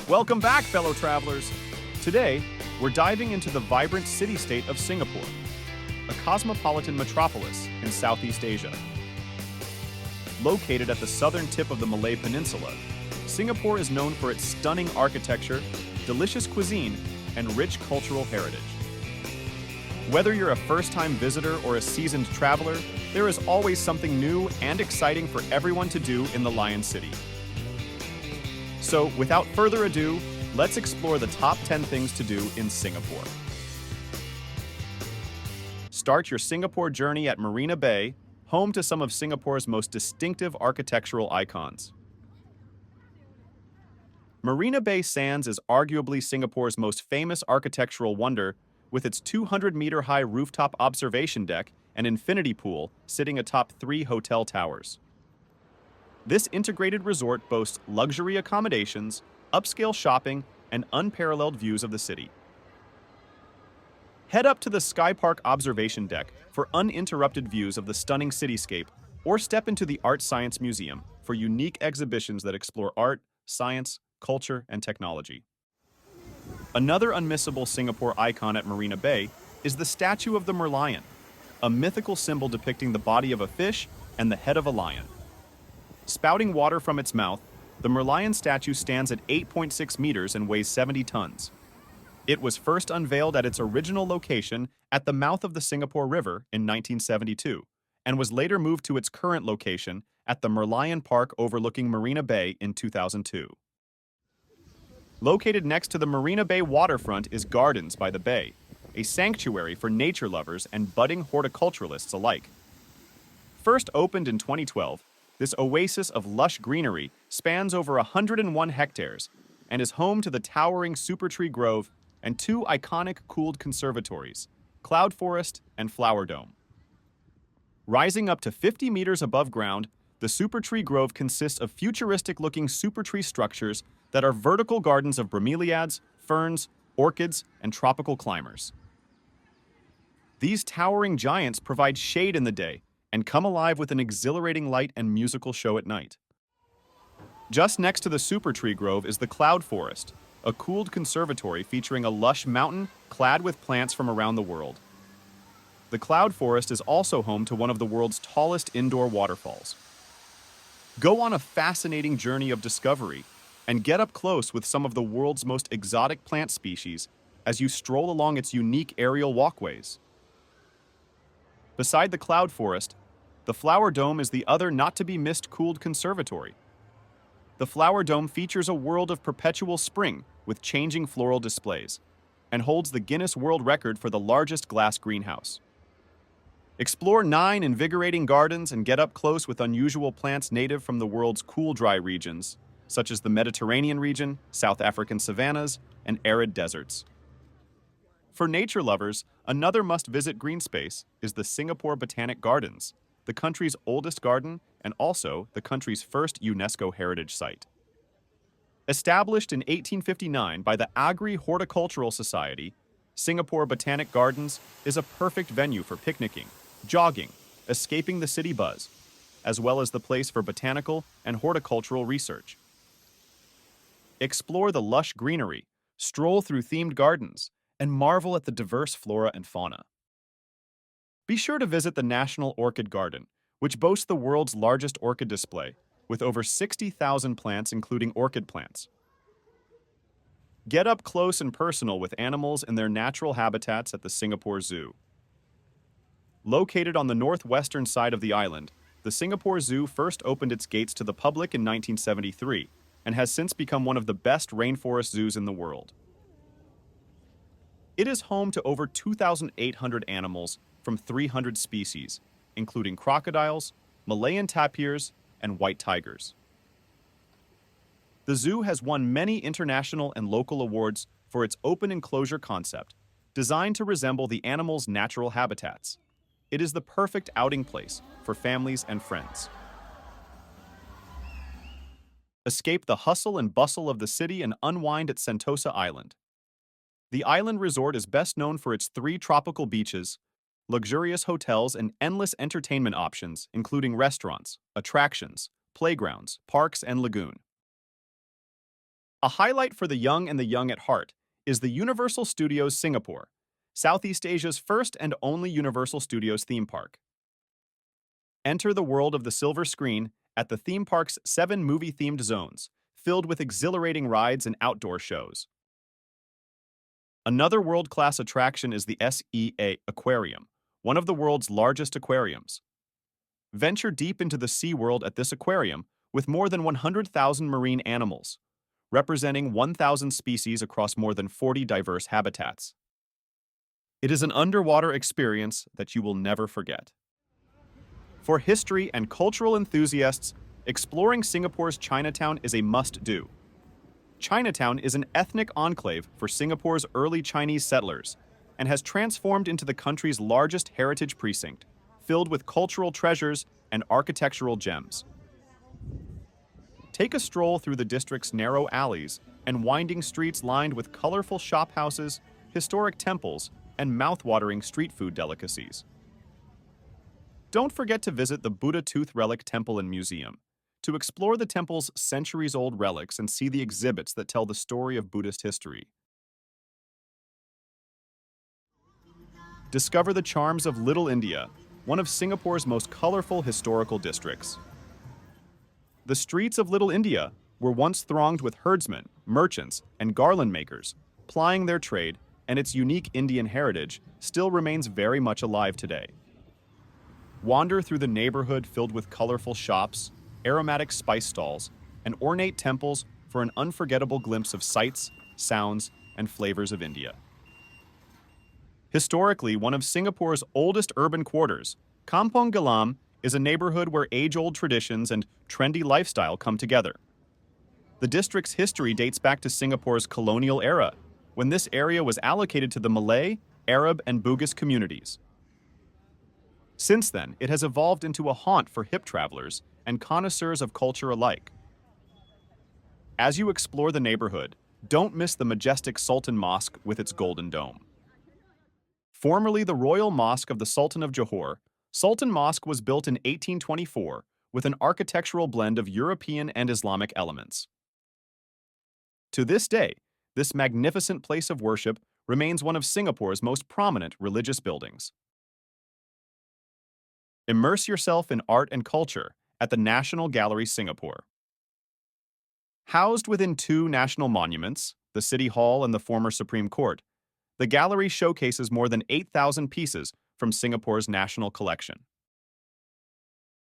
Welcome back, fellow travelers. Today, we're diving into the vibrant city-state of Singapore, a cosmopolitan metropolis in Southeast Asia. Located at the southern tip of the Malay Peninsula, Singapore is known for its stunning architecture, delicious cuisine, and rich cultural heritage. Whether you're a first-time visitor or a seasoned traveler, there is always something new and exciting for everyone to do in the Lion City. So, without further ado, let's explore the top 10 things to do in Singapore. Start your Singapore journey at Marina Bay, home to some of Singapore's most distinctive architectural icons. Marina Bay Sands is arguably Singapore's most famous architectural wonder, with its 200-meter-high rooftop observation deck and infinity pool sitting atop 3 hotel towers. This integrated resort boasts luxury accommodations, upscale shopping, and unparalleled views of the city. Head up to the Sky Park observation deck for uninterrupted views of the stunning cityscape, or step into the Art Science Museum for unique exhibitions that explore art, science, culture, and technology. Another unmissable Singapore icon at Marina Bay is the Statue of the Merlion, a mythical symbol depicting the body of a fish and the head of a lion. Spouting water from its mouth, the Merlion statue stands at 8.6 meters and weighs 70 tons. It was first unveiled at its original location at the mouth of the Singapore River in 1972, and was later moved to its current location at the Merlion Park overlooking Marina Bay in 2002. Located next to the Marina Bay waterfront is Gardens by the Bay, a sanctuary for nature lovers and budding horticulturalists alike. First opened in 2012, this oasis of lush greenery spans over 101 hectares and is home to the towering Supertree Grove and 2 iconic cooled conservatories, Cloud Forest and Flower Dome. Rising up to 50 meters above ground, the Supertree Grove consists of futuristic-looking supertree structures that are vertical gardens of bromeliads, ferns, orchids, and tropical climbers. These towering giants provide shade in the day and come alive with an exhilarating light and musical show at night. Just next to the Supertree Grove is the Cloud Forest, a cooled conservatory featuring a lush mountain clad with plants from around the world. The Cloud Forest is also home to one of the world's tallest indoor waterfalls. Go on a fascinating journey of discovery and get up close with some of the world's most exotic plant species as you stroll along its unique aerial walkways. Beside the Cloud Forest, the Flower Dome is the other not-to-be-missed cooled conservatory. The Flower Dome features a world of perpetual spring with changing floral displays and holds the Guinness World Record for the largest glass greenhouse. Explore 9 invigorating gardens and get up close with unusual plants native from the world's cool, dry regions, such as the Mediterranean region, South African savannas, and arid deserts. For nature lovers, another must-visit green space is the Singapore Botanic Gardens, the country's oldest garden and also the country's first UNESCO heritage site. Established in 1859 by the Agri Horticultural Society, Singapore Botanic Gardens is a perfect venue for picnicking, jogging, escaping the city buzz, as well as the place for botanical and horticultural research. Explore the lush greenery, stroll through themed gardens, and marvel at the diverse flora and fauna. Be sure to visit the National Orchid Garden, which boasts the world's largest orchid display, with over 60,000 plants including orchid plants. Get up close and personal with animals in their natural habitats at the Singapore Zoo. Located on the northwestern side of the island, the Singapore Zoo first opened its gates to the public in 1973 and has since become one of the best rainforest zoos in the world. It is home to over 2,800 animals from 300 species, including crocodiles, Malayan tapirs, and white tigers. The zoo has won many international and local awards for its open enclosure concept, designed to resemble the animals' natural habitats. It is the perfect outing place for families and friends. Escape the hustle and bustle of the city and unwind at Sentosa Island. The island resort is best known for its 3 tropical beaches, luxurious hotels, and endless entertainment options, including restaurants, attractions, playgrounds, parks, and lagoon. A highlight for the young and the young at heart is the Universal Studios Singapore, Southeast Asia's first and only Universal Studios theme park. Enter the world of the silver screen at the theme park's 7 movie-themed zones, filled with exhilarating rides and outdoor shows. Another world-class attraction is the SEA Aquarium, one of the world's largest aquariums. Venture deep into the sea world at this aquarium with more than 100,000 marine animals, representing 1,000 species across more than 40 diverse habitats. It is an underwater experience that you will never forget. For history and cultural enthusiasts, exploring Singapore's Chinatown is a must-do. Chinatown is an ethnic enclave for Singapore's early Chinese settlers and has transformed into the country's largest heritage precinct, filled with cultural treasures and architectural gems. Take a stroll through the district's narrow alleys and winding streets lined with colorful shophouses, historic temples, and mouth-watering street food delicacies. Don't forget to visit the Buddha Tooth Relic Temple and Museum to explore the temple's centuries-old relics and see the exhibits that tell the story of Buddhist history. Discover the charms of Little India, one of Singapore's most colorful historical districts. The streets of Little India were once thronged with herdsmen, merchants, and garland makers, plying their trade, and its unique Indian heritage still remains very much alive today. Wander through the neighborhood filled with colorful shops, aromatic spice stalls, and ornate temples for an unforgettable glimpse of sights, sounds, and flavors of India. Historically, one of Singapore's oldest urban quarters, Kampong Glam is a neighborhood where age-old traditions and trendy lifestyle come together. The district's history dates back to Singapore's colonial era, when this area was allocated to the Malay, Arab, and Bugis communities. Since then, it has evolved into a haunt for hip travelers and connoisseurs of culture alike. As you explore the neighborhood, don't miss the majestic Sultan Mosque with its golden dome. Formerly the Royal Mosque of the Sultan of Johor, Sultan Mosque was built in 1824 with an architectural blend of European and Islamic elements. To this day, this magnificent place of worship remains one of Singapore's most prominent religious buildings. Immerse yourself in art and culture at the National Gallery Singapore. Housed within 2 national monuments, the City Hall and the former Supreme Court, the gallery showcases more than 8,000 pieces from Singapore's national collection.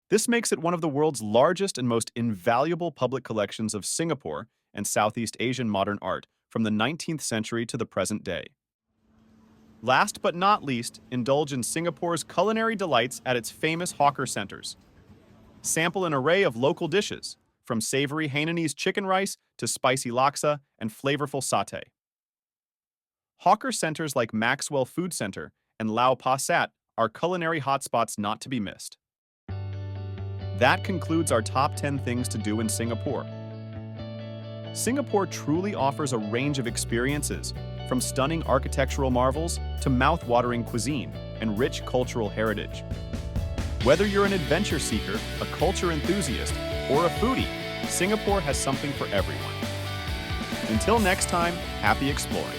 This makes it one of the world's largest and most invaluable public collections of Singapore and Southeast Asian modern art from the 19th century to the present day. Last but not least, indulge in Singapore's culinary delights at its famous hawker centers. Sample an array of local dishes, from savory Hainanese chicken rice to spicy laksa and flavorful satay. Hawker centers like Maxwell Food Center and Lau Pa Sat are culinary hotspots not to be missed. That concludes our top 10 things to do in Singapore. Singapore truly offers a range of experiences, from stunning architectural marvels to mouth-watering cuisine and rich cultural heritage. Whether you're an adventure seeker, a culture enthusiast, or a foodie, Singapore has something for everyone. Until next time, happy exploring.